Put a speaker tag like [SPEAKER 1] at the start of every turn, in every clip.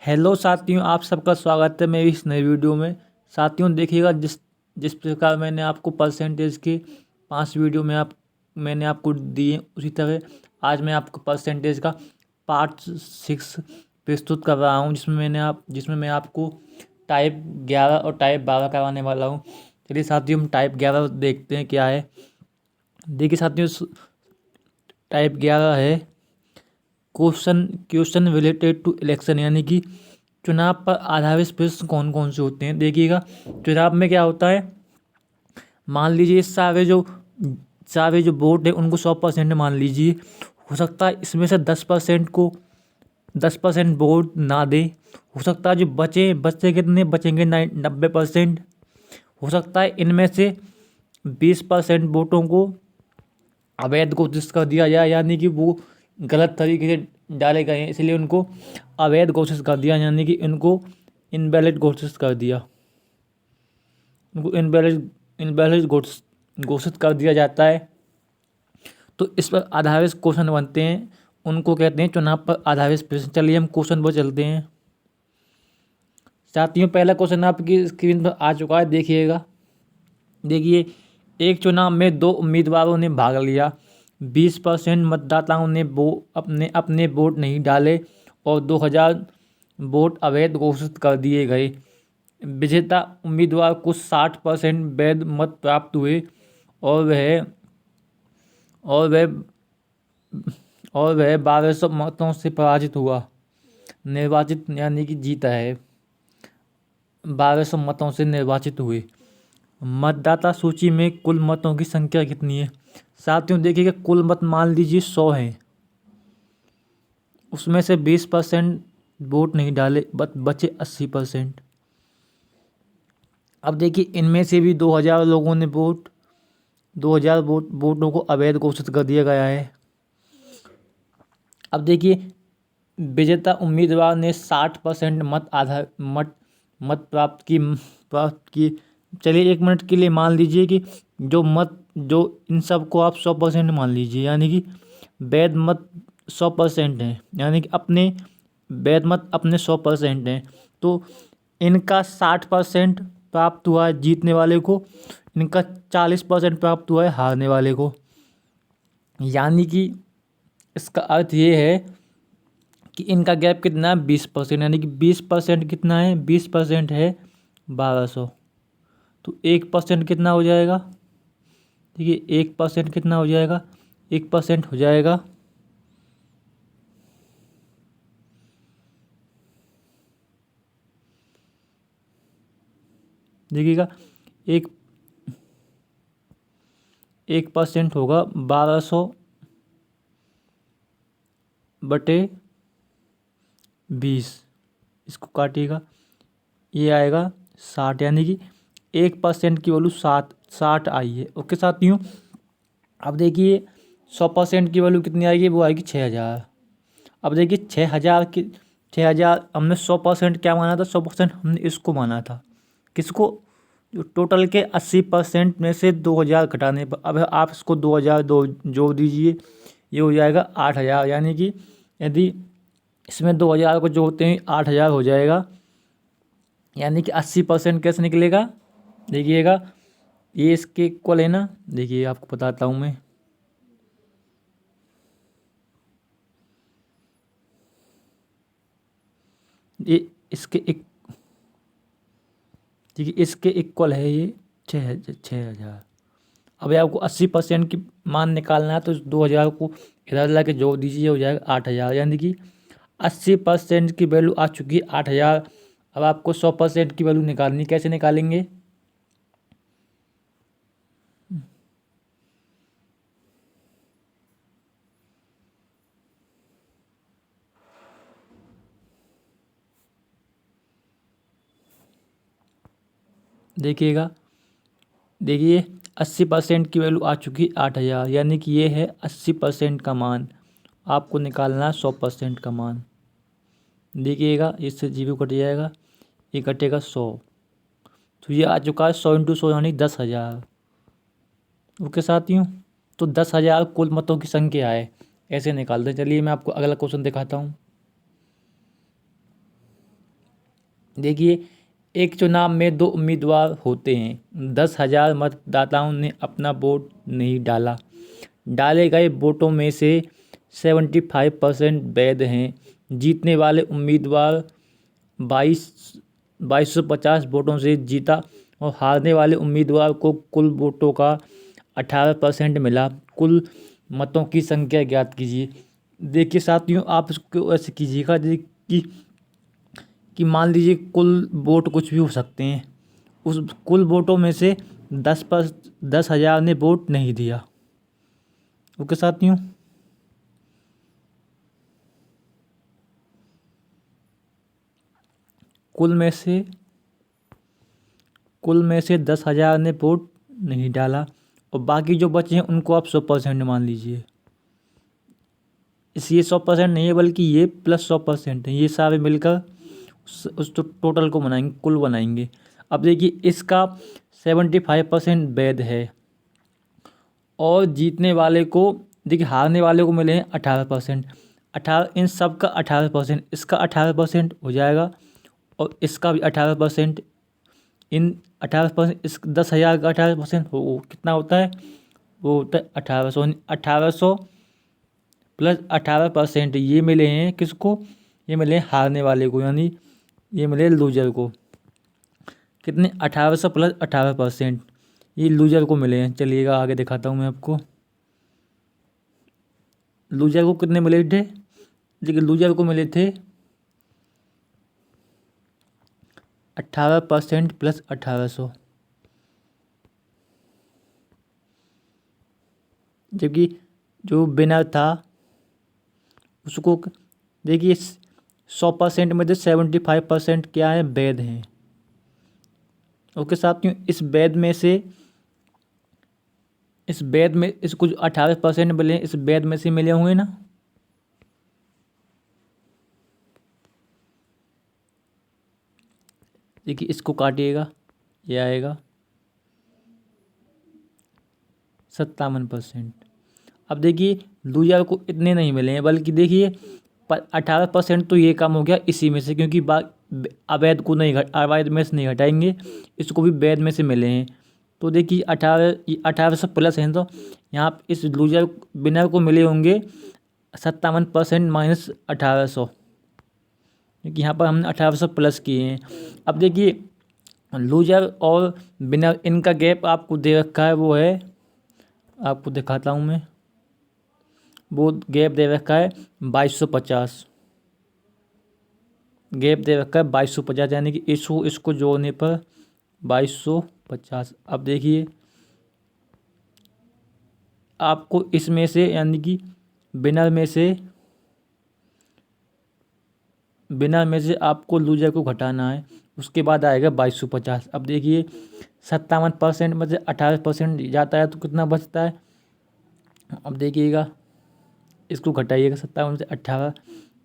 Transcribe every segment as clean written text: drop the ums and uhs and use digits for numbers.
[SPEAKER 1] Hello साथियों, आप सबका स्वागत है मेरी इस नई वीडियो में। साथियों देखिएगा, जिस जिस प्रकार मैंने आपको परसेंटेज के 5 वीडियो मैंने आपको दिए, उसी तरह आज मैं आपको परसेंटेज का पार्ट 6 प्रस्तुत कर रहा हूं, जिसमें मैं आपको टाइप 11 और टाइप 12 करवाने वाला हूं। चलिए साथियों, हम टाइप 11 देखते हैं क्या है। देखिए साथियों, टाइप 11 है question question related to election, यानी कि चुनाव पर आधारित प्रश्न कौन कौन से होते हैं। देखिएगा, चुनाव में क्या होता है, मान लीजिए सारे जो वोट है उनको 100% मान लीजिए। हो सकता है इसमें से 10% वोट ना दे। हो सकता है जो बचे कितने बचेंगे, 90%। हो सकता है इनमें से 20% वोटों को अवैध घोषित कर दिया जाए, यानी कि वो गलत तरीके से डाले गए हैं, इसलिए उनको अवैध घोषित कर दिया, यानी कि इनको इनवैलिड घोषित कर दिया। उनको इनवैलिड घोषित कर दिया जाता है। तो इस पर आधारित क्वेश्चन बनते हैं, उनको कहते हैं चुनाव पर आधारित प्रश्न। चलिए हम क्वेश्चन पर चलते हैं। साथियों, पहला क्वेश्चन आपकी स्क्रीन पर आ चुका है, देखिएगा। देखिए, एक चुनाव में 2 उम्मीदवारों ने भाग लिया। 20% मतदाताओं ने अपने अपने वोट नहीं डाले और 2000 वोट अवैध घोषित कर दिए गए। विजेता उम्मीदवार को 60% वैध मत प्राप्त हुए और वह और वह और वह 1200 मतों से पराजित हुआ। निर्वाचित यानी कि जीता है, 1200 मतों से निर्वाचित हुए। मतदाता सूची में कुल मतों की संख्या कितनी है। साथियों देखिएगा, कुल मत मान लीजिए 100 हैं, उसमें से 20% वोट नहीं डाले, बचे 80%। अब देखिए, इनमें से भी 2000 लोगों ने 2000 वोटों को अवैध घोषित कर दिया गया है। अब देखिए, विजेता उम्मीदवार ने 60% मत प्राप्त की। चलिए 1 मिनट के लिए मान लीजिए कि जो इन सबको आप 100% मान लीजिए, यानी कि वैध मत 100% हैं, यानी कि वैध मत अपने 100% हैं। तो इनका 60% प्राप्त हुआ है जीतने वाले को, इनका 40% प्राप्त हुआ है हारने वाले को। यानी कि इसका अर्थ ये है कि इनका गैप कितना है, 20%। यानी कि 20% कितना है, 20% है 1200। तो 1% कितना हो जाएगा। देखिए 1% कितना हो जाएगा, 1% हो जाएगा देखिएगा, एक 1% होगा 1200 बटे 20, इसको काटिएगा, ये आएगा 60, यानी कि 1% की वैल्यू 60 आई है। ओके साथियों, अब देखिए 100% की वैल्यू कितनी आएगी, वो आएगी 6000। अब देखिए 6000 हमने 100% क्या माना था, 100% हमने इसको माना था, किसको, जो टोटल के 80% में से 2000 घटाने पर। अब आप इसको 2000 जोड़ दीजिए, ये हो जाएगा 8000। यानी कि यदि इसमें 2000 को जोड़ते हैं 8000 हो जाएगा, यानी कि 80% कैसे निकलेगा। देखिएगा, ये इसके इक्वल है ना। देखिए आपको बताता हूँ मैं, ये इसके एक देखिए इसके इक्वल है ये 6000। अब आपको 80% की मान निकालना है, तो 2000 को इधर ला के जोड़ दीजिए, हो जाएगा 8000। यानी कि 80% की वैल्यू आ चुकी है 8000। अब आपको 100% की वैल्यू निकालनी, कैसे निकालेंगे। देखिएगा, देखिए 80% की वैल्यू आ चुकी 8000, यानी कि ये है 80% का मान। आपको निकालना है 100% का मान। देखिएगा, इससे जीरो कट जाएगा, ये कटेगा 100। तो ये आ चुका है 100 × 100 यानी 10,000। ओके साथियों, तो 10,000 कुल मतों की संख्या है, ऐसे निकालते हैं। चलिए मैं आपको अगला क्वेश्चन दिखाता हूँ। देखिए, एक चुनाव में दो उम्मीदवार होते हैं। 10,000 मतदाताओं ने अपना वोट नहीं डाला। डाले गए वोटों में से 75% वैध हैं। जीतने वाले उम्मीदवार 2250 वोटों से जीता और हारने वाले उम्मीदवार को कुल वोटों का 18% मिला। कुल मतों की संख्या ज्ञात कीजिए। देखिए साथियों, आप इसको ऐसे कीजिएगा कि मान लीजिए कुल वोट कुछ भी हो सकते हैं। उस कुल वोटों में से 10,000 ने वोट नहीं दिया। ओके साथियों, कुल में से 10,000 ने वोट नहीं डाला और बाकी जो बचे हैं उनको आप 100% मान लीजिए। ये 100% नहीं है, बल्कि ये प्लस 100% है। ये सारे मिलकर उस तो टोटल को बनाएंगे, कुल बनाएंगे। अब देखिए, इसका 75% वैध है और जीतने वाले को, देखिए हारने वाले को मिले हैं 18%। 18, इन सब का 18%, इसका 18% हो जाएगा और इसका भी 18%। इन 18%, इस 10,000 का 18% हो कितना होता है? वो होता है 1800। 1800 प्लस 18% ये मिले हैं किसको? ये मिले हैं हारने वाले को, यानी ये मिले लूजर को। कितने? 1800 प्लस 18%, ये लूजर को मिले हैं। चलिएगा आगे दिखाता हूँ मैं आपको। लूजर को कितने मिले थे? देखिए, लूजर को मिले थे 18% प्लस 1800, जबकि जो विनर था उसको, देखिए 100% में से 75% क्या है? वैध हैं। ओके साथियों, इस वैध में इसको जो 18% मिले इस वैध में से मिले होंगे ना। देखिए, इसको काटिएगा, ये आएगा 57%। अब देखिए, लूजर को इतने नहीं मिले हैं, बल्कि देखिए 18% तो ये कम हो गया इसी में से, क्योंकि अवैध को नहीं अवैध में से नहीं घटाएंगे, इसको भी वैध में से मिले हैं। तो देखिए 1800 प्लस हैं, तो यहाँ इस लूजर विनर को मिले होंगे 57% माइनस 1800, क्योंकि यहाँ पर हमने 1800 प्लस किए हैं। अब देखिए, लूजर और विनर, इनका गैप आपको दे रखा है, वो है, आपको दिखाता हूँ मैं। वो गैप दे रखा है 2250। गैप दे रखा है 2250, यानी कि इसको जोड़ने पर 2250। अब देखिए, आपको इसमें से, यानी कि विनर में से आपको लूजर को घटाना है। उसके बाद आएगा 2250। अब देखिए, 57% में से 18% जाता है तो कितना बचता है? अब देखिएगा, इसको घटाइएगा 57 से 18,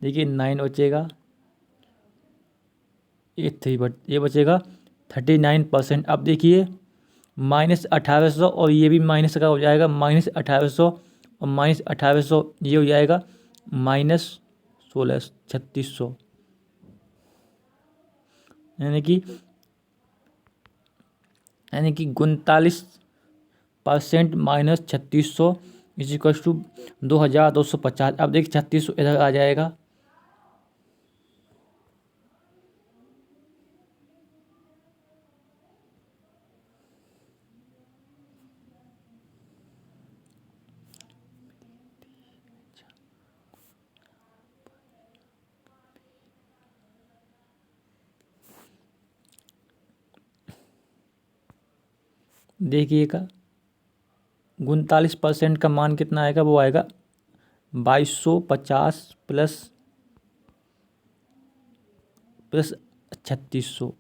[SPEAKER 1] देखिए 9 बचेगा, ये बचेगा 39%। अब देखिए, -1800 और ये भी माइनस का हो जाएगा, -1800 और -1800 ये हो जाएगा -1600, यानी कि 39% माइनस 3600 इज इक्वल टू 2250। अब देखिए 3600 इधर आ जाएगा, देखिएगा 39% का मान कितना आएगा? वो आएगा 2250 प्लस 3600,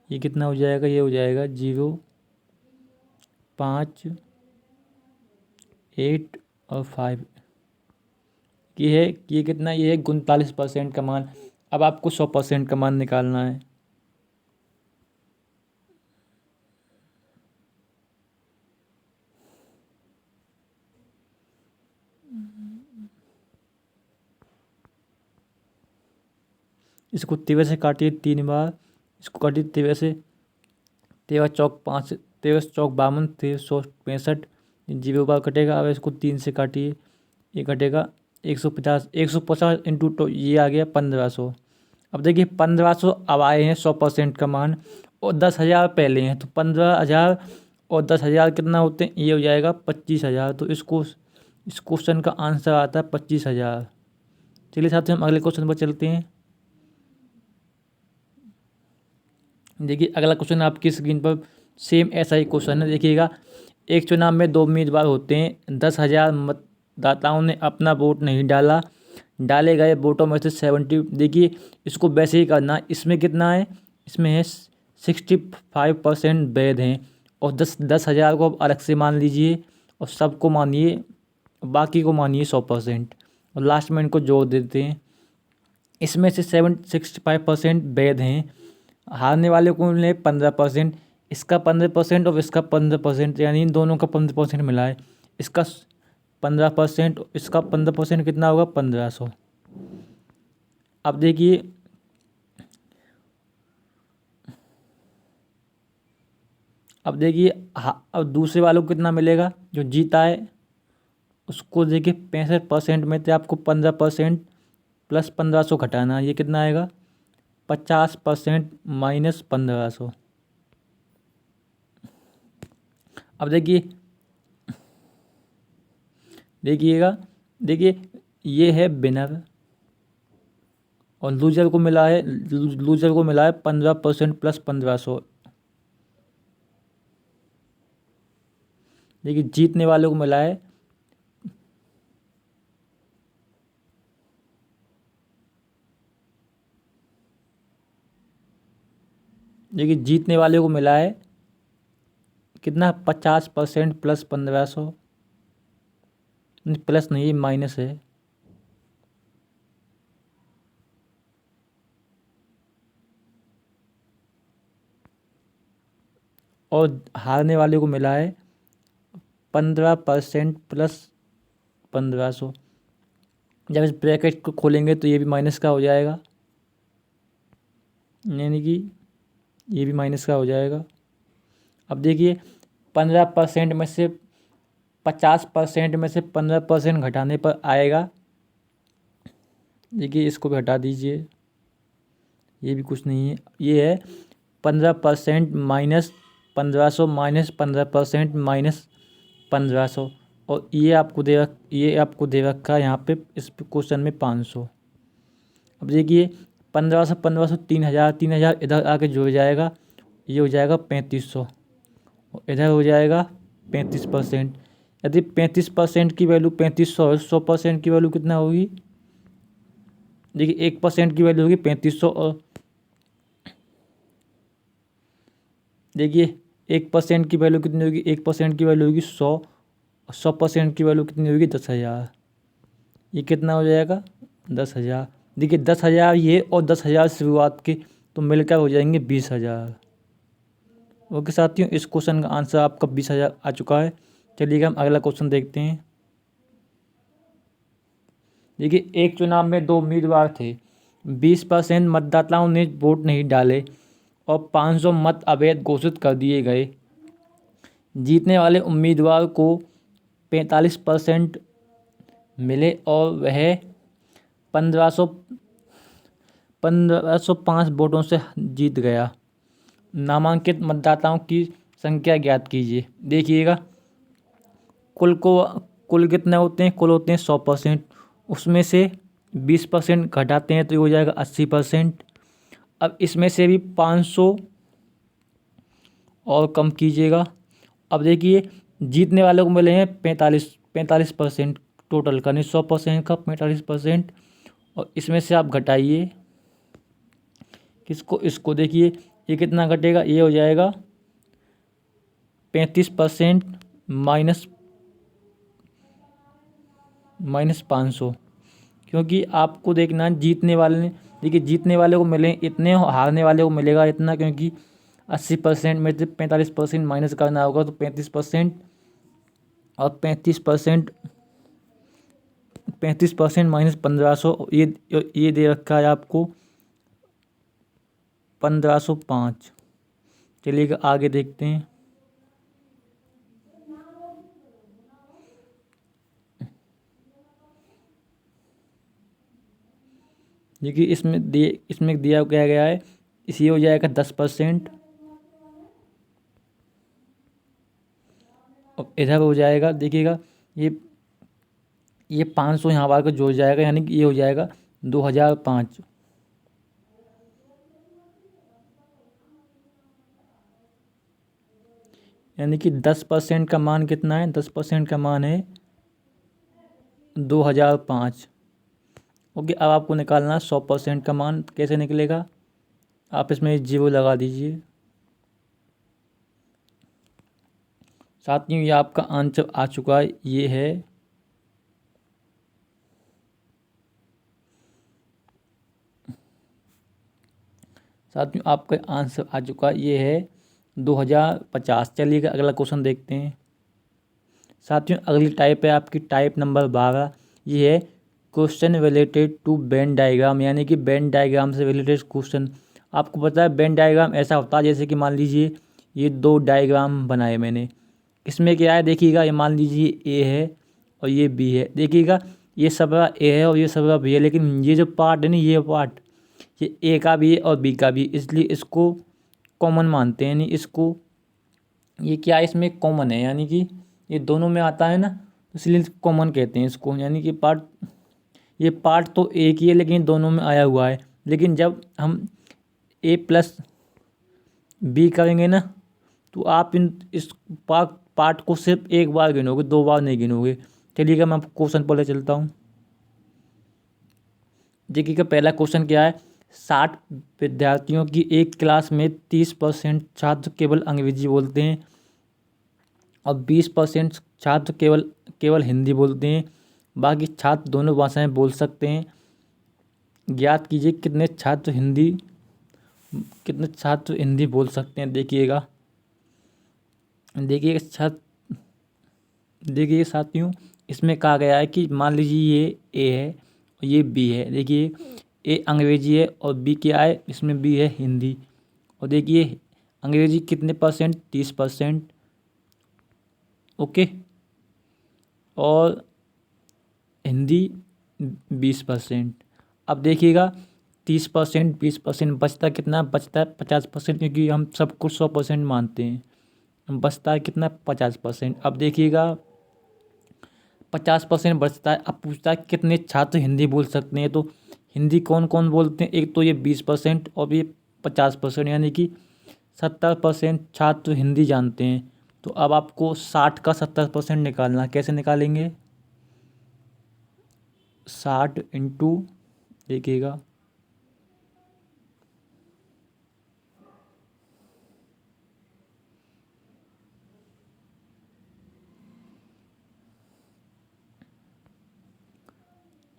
[SPEAKER 1] ये कितना हो जाएगा? ये हो जाएगा 0, 5, 8 और 5। ये कितना? ये है 39% का मान। अब आपको 100% का मान निकालना है। इसको 13 से काटिए 3 बार, इसको काटिए 13 से, 13 चौक 5, 13 चौक 52, 1365, 0 बार कटेगा। अब इसको 3 से काटिए, ये कटेगा 150, 150 इंटू तो ये आ गया 1500। अब देखिए 1500 अब आए हैं 100% का मान, और 10,000 पहले हैं, तो 15,000 और 10,000 कितना होते हैं, ये हो जाएगा 25,000। तो इस क्वेश्चन का आंसर आता है 25,000। चलिए साथियों हम अगले क्वेश्चन पर चलते हैं। देखिए अगला क्वेश्चन आपकी स्क्रीन पर सेम ऐसा ही क्वेश्चन है। देखिएगा, एक चुनाव में 2 उम्मीदवार होते हैं। 10,000 मतदाताओं ने अपना वोट नहीं डाला। डाले गए वोटों में से 70, देखिए इसको वैसे ही करना। इसमें कितना है, इसमें है 65% वैध हैं, और 10,000 को आप अलग से मान लीजिए, और सबको मानिए, बाकी को मानिए 100%, और लास्ट में इनको जोड़ देते हैं। इसमें से 65% वैध हैं। हारने वाले को मिले 15%, इसका 15% और इसका 15%, यानी इन दोनों का 15% मिला है। इसका 15%, इसका 15% कितना होगा, 1500। अब देखिए, अब दूसरे वालों को कितना मिलेगा, जो जीता है उसको देखिए 65% में से आपको 15% प्लस 1500 घटाना है। ये कितना आएगा, 50% माइनस 1500। अब देखिएगा, देखिए ये है विनर, और लूजर को मिला है 15% प्लस 1500। देखिए जीतने वाले को मिला है, देखिए जीतने वाले को मिला है कितना, 50% प्लस 1500, प्लस नहीं माइनस है। और हारने वाले को मिला है 15% प्लस 1500। जब इस ब्रैकेट को खोलेंगे तो ये भी माइनस का हो जाएगा, यानी कि ये भी माइनस का हो जाएगा। अब देखिए 15% में से 50% में से 15% घटाने पर आएगा, देखिए इसको भी हटा दीजिए, ये भी कुछ नहीं है। ये है 15% माइनस 1500 माइनस 15% माइनस 1500, और ये आपको दे रखा है यहाँ पे इस क्वेश्चन में 500। अब देखिए 1500 1500 3000, 3000 इधर आके जुड़ जाएगा, ये हो जाएगा 3500, और इधर हो जाएगा 35%। यदि 35% की वैल्यू 3500 है, 100% की वैल्यू कितना होगी, देखिए 1% की वैल्यू होगी 3500, और देखिए 1% की वैल्यू कितनी होगी, 1% की वैल्यू होगी 100, और 100% की वैल्यू कितनी होगी 10,000। ये कितना हो जाएगा, 10,000। देखिए 10,000 ये और 10,000 शुरुआत के, तो मिलकर हो जाएंगे 20,000। ओके साथियों, इस क्वेश्चन का आंसर आपका 20,000 आ चुका है। चलिए हम अगला क्वेश्चन देखते हैं। देखिए एक चुनाव में 2 उम्मीदवार थे। 20% मतदाताओं ने वोट नहीं डाले, और 500 मत अवैध घोषित कर दिए गए। जीतने वाले उम्मीदवार को 45% मिले, और वह 1505 वोटों से जीत गया। नामांकित मतदाताओं की संख्या ज्ञात कीजिए। देखिएगा, कुल कितने होते हैं, कुल होते हैं 100%, उसमें से 20% घटाते हैं तो ये हो जाएगा 80%। अब इसमें से भी 500 और कम कीजिएगा। अब देखिए जीतने वाले को मिले हैं 45% टोटल का, नहीं 100% का 45%, और इसमें से आप घटाइए किसको, इसको। देखिए ये कितना घटेगा, ये हो जाएगा 35% माइनस 500, क्योंकि आपको देखना जीतने वाले ने, देखिए जीतने वाले को मिले इतने, हारने वाले को मिलेगा इतना, क्योंकि 80% में से 45% माइनस करना होगा, तो 35% और 35% माइनस 1500, ये दे रखा है आपको 1505। चलिए आगे देखते हैं। देखिए इसमें दिया क्या गया है, इसी हो जाएगा 10%। और इधर हो जाएगा, देखिएगा ये 500 यहाँ बार को जोड़ जाएगा, यानी कि ये हो जाएगा 2005। यानी कि 10% का मान कितना है, 10% का मान है 2005। ओके, अब आपको निकालना है 100% का मान। कैसे निकलेगा, आप इसमें 0 लगा दीजिए। साथियों ये आपका आंसर आ चुका है, ये है साथियों आपका आंसर आ चुका है, ये है 2050। चलिए अगला क्वेश्चन देखते हैं। साथियों अगली टाइप है आपकी टाइप नंबर 12। ये है question related to Venn diagram, यानी कि वेन डायग्राम से रिलेटेड क्वेश्चन। आपको पता है वेन डायग्राम ऐसा होता है, जैसे कि मान लीजिए ये 2 डायग्राम बनाए मैंने। इसमें क्या है देखिएगा, ये मान लीजिए ए है और ये बी है। देखिएगा ये सबका ए है और ये सबका बी है, लेकिन ये जो पार्ट है ना, ये पार्ट ये ए का भी है और बी का भी, इसलिए इसको कॉमन मानते हैं। यानी इसको ये क्या है, इसमें कॉमन है, यानी कि ये दोनों में आता है ना, इसलिए कॉमन कहते हैं इसको। यानी कि ये पार्ट तो एक ही है, लेकिन दोनों में आया हुआ है। लेकिन जब हम ए प्लस बी करेंगे ना, तो आप इस पार्ट को सिर्फ एक बार गिनोगे, 2 बार नहीं गिनोगे। चलिएगा मैं आपको क्वेश्चन पर ले चलता हूँ। देखिएगा पहला क्वेश्चन क्या है, 60 विद्यार्थियों की एक क्लास में 30% छात्र केवल अंग्रेजी बोलते हैं और 20% छात्र केवल हिंदी बोलते हैं। बाकी छात्र दोनों भाषाएं बोल सकते हैं। ज्ञात कीजिए कितने छात्र हिंदी बोल सकते हैं। देखिएगा देखिए साथियों, इसमें कहा गया है कि मान लीजिए ये ए है और ये बी है। देखिए ए अंग्रेजी है और बी क्या है, इसमें बी है हिंदी। और देखिए अंग्रेजी कितने परसेंट, 30%। ओके, और हिंदी 20%। अब देखिएगा 30%, 20% बचता कितना, बचता है 50%, क्योंकि हम सब कुछ 100% मानते हैं। बचता है कितना, 50%। अब देखिएगा 50% बचता है। अब पूछता है कितने छात्र हिंदी बोल सकते हैं, तो हिंदी कौन कौन बोलते हैं, एक तो ये 20% और ये 50%, यानी कि 70% छात्र हिंदी जानते हैं। तो अब आपको 60 का 70% निकालना है। कैसे निकालेंगे, 60 इंटू, देखिएगा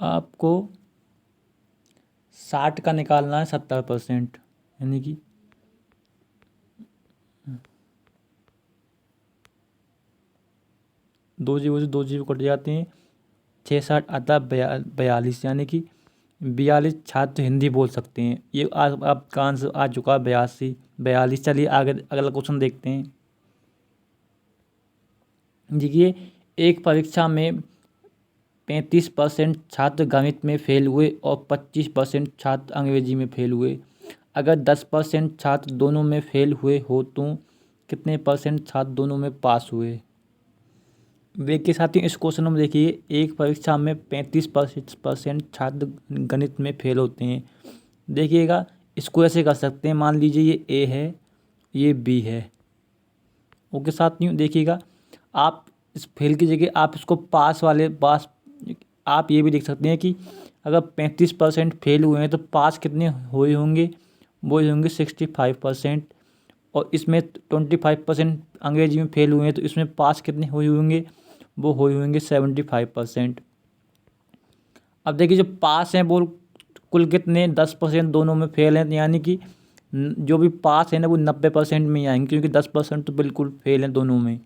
[SPEAKER 1] आपको 60 का निकालना है 70%, यानी कि 2 जीरो से 2 जीरो कट जाते हैं, 6 60 आता है 42, यानी कि 42 छात्र हिंदी बोल सकते हैं। ये आपका आंसर आ चुका है 42 42। चलिए आगे अगला क्वेश्चन देखते हैं। देखिए एक परीक्षा में 35% छात्र गणित में फेल हुए और 25% छात्र अंग्रेजी में फेल हुए। अगर 10% छात्र दोनों में फेल हुए हो तो कितने परसेंट छात्र दोनों में पास हुए। देखिए साथियों इस क्वेश्चन में देखिए, एक परीक्षा में 35% छात्र गणित में फेल होते हैं। देखिएगा इसको ऐसे कर सकते हैं, मान लीजिए ये ए है, ये बी है। ओके साथियों, देखिएगा आप इस फेल की जगह आप इसको पास आप ये भी देख सकते हैं कि अगर 35% फेल हुए हैं तो पास कितने हुए होंगे, वो होंगे 65%। और इसमें 25% अंग्रेजी में फेल हुए हैं तो इसमें पास कितने हुए होंगे, वो हुए होंगे 75%। अब देखिए जो पास हैं वो कुल कितने, 10% दोनों में फेल हैं, यानी कि जो भी पास है ना वो 90% में ही आएंगे, क्योंकि 10% तो बिल्कुल फेल हैं दोनों में।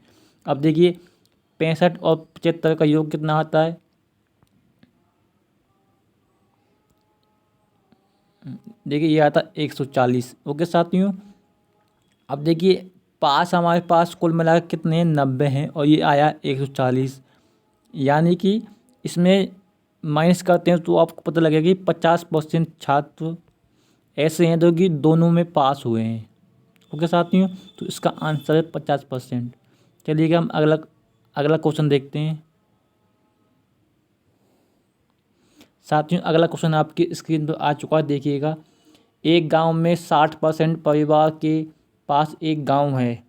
[SPEAKER 1] अब देखिए 65 और 75 का योग कितना आता है, देखिए ये आता 140। ओके साथियों, अब देखिए पास हमारे पास कुल मिला के कितने 90 हैं और ये आया 140, यानी कि इसमें माइनस करते हैं तो आपको पता लगेगा कि 50% छात्र ऐसे हैं जो कि दोनों में पास हुए हैं। ओके साथियों, तो इसका आंसर है 50%। चलिए हम अगला अगला क्वेश्चन देखते हैं। साथियों अगला क्वेश्चन आपकी स्क्रीन पर आ चुका है, देखिएगा। एक गांव में 60% परिवार के पास एक गांव है,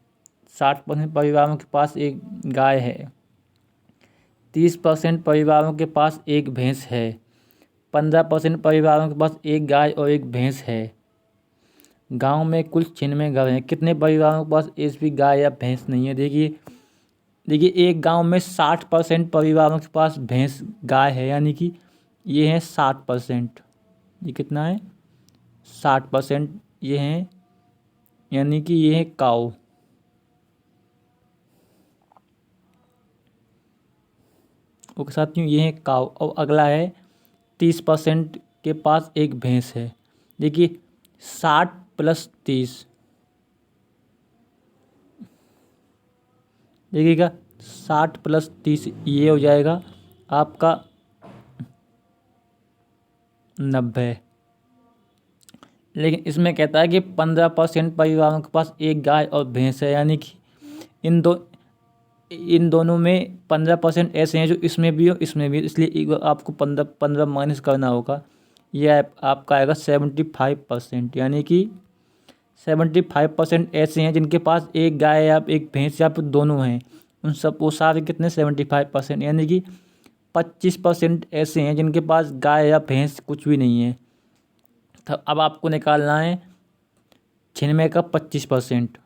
[SPEAKER 1] 60% परिवारों के पास एक गाय है, 30% परिवारों के पास एक भैंस है, 15% परिवारों के पास एक गाय और एक भैंस है। गांव में कुल 96 घर हैं, कितने परिवारों के पास एक भी गाय या भैंस नहीं है? देखिए देखिए एक गांव में 60% परिवारों के पास भैंस गाय है, यानी कि ये है 60%। ये कितना है? 60% ये हैं, यानी कि ये है काऊ। ओके साथियों, ये है काऊ। और अगला है 30% के पास एक भैंस है। देखिए 60 + 30, देखिएगा 60 + 30 ये हो जाएगा आपका 90। लेकिन इसमें कहता है कि 15% परिवारों के पास एक गाय और भैंस है, यानी कि इन दोनों में 15% ऐसे हैं जो इसमें भी हो इसमें भी, इसलिए आपको 15 माइनस करना होगा। यह आपका आएगा 75%, यानी कि 75% ऐसे हैं जिनके पास एक गाय या एक भैंस या फिर दोनों हैं। उन सब वो सारे कितने 75%, यानी कि 25% ऐसे हैं जिनके पास गाय या भैंस कुछ भी नहीं है। तो अब आपको निकालना है 96 का 25%।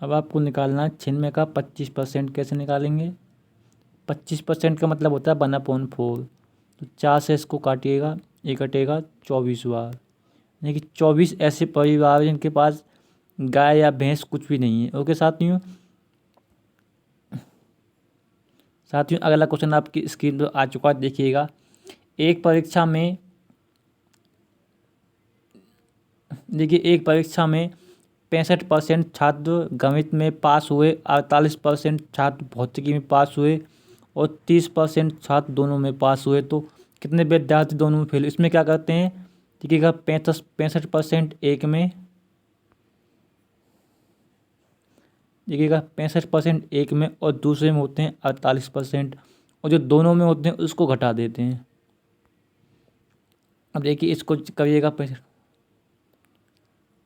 [SPEAKER 1] अब आपको निकालना है 96 का 25%। कैसे निकालेंगे? 25% का मतलब होता है 1/4। तो 4 से इसको काटिएगा, ये कटेगा 24 बार, यानी कि 24 ऐसे परिवार हैं जिनके पास गाय या भैंस कुछ भी नहीं है। ओके साथियों, साथियों अगला क्वेश्चन आपकी स्क्रीन पर आ चुका है, देखिएगा। एक परीक्षा में देखिए एक परीक्षा में 65% छात्र गणित में पास हुए, 48% छात्र भौतिकी में पास हुए और 30% छात्र दोनों में पास हुए। तो कितने विद्यार्थी दोनों में फेल? इसमें क्या करते हैं, देखिएगा 65% एक में, देखिएगा 65% एक में और दूसरे में होते हैं 48%, और जो दोनों में होते हैं उसको घटा देते हैं। अब देखिए इसको करिएगा,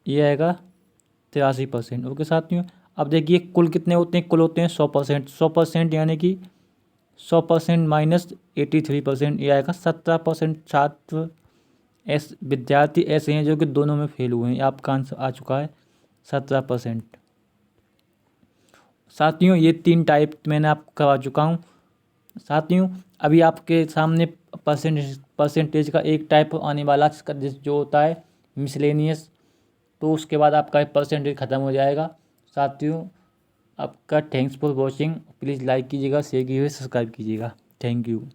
[SPEAKER 1] ये आएगा 83%। ओके साथियों, अब देखिए कुल कितने होते हैं? कुल होते हैं 100%। 100% यानी कि 100% माइनस 83%, ये आएगा 17% छात्र विद्यार्थी ऐसे हैं जो कि दोनों में फेल हुए हैं। आपका आंसर आ चुका है 17%। साथियों ये 3 टाइप मैंने आपको करवा चुका हूँ। साथियों अभी आपके सामने परसेंटेज का एक टाइप आने वाला जो होता है मिसलेनियस, तो उसके बाद आपका परसेंटेज ख़त्म हो जाएगा। साथियों आपका thanks for watching. Please like कीजिएगा, शेयर कीजिएगा, सब्सक्राइब कीजिएगा। Thank you.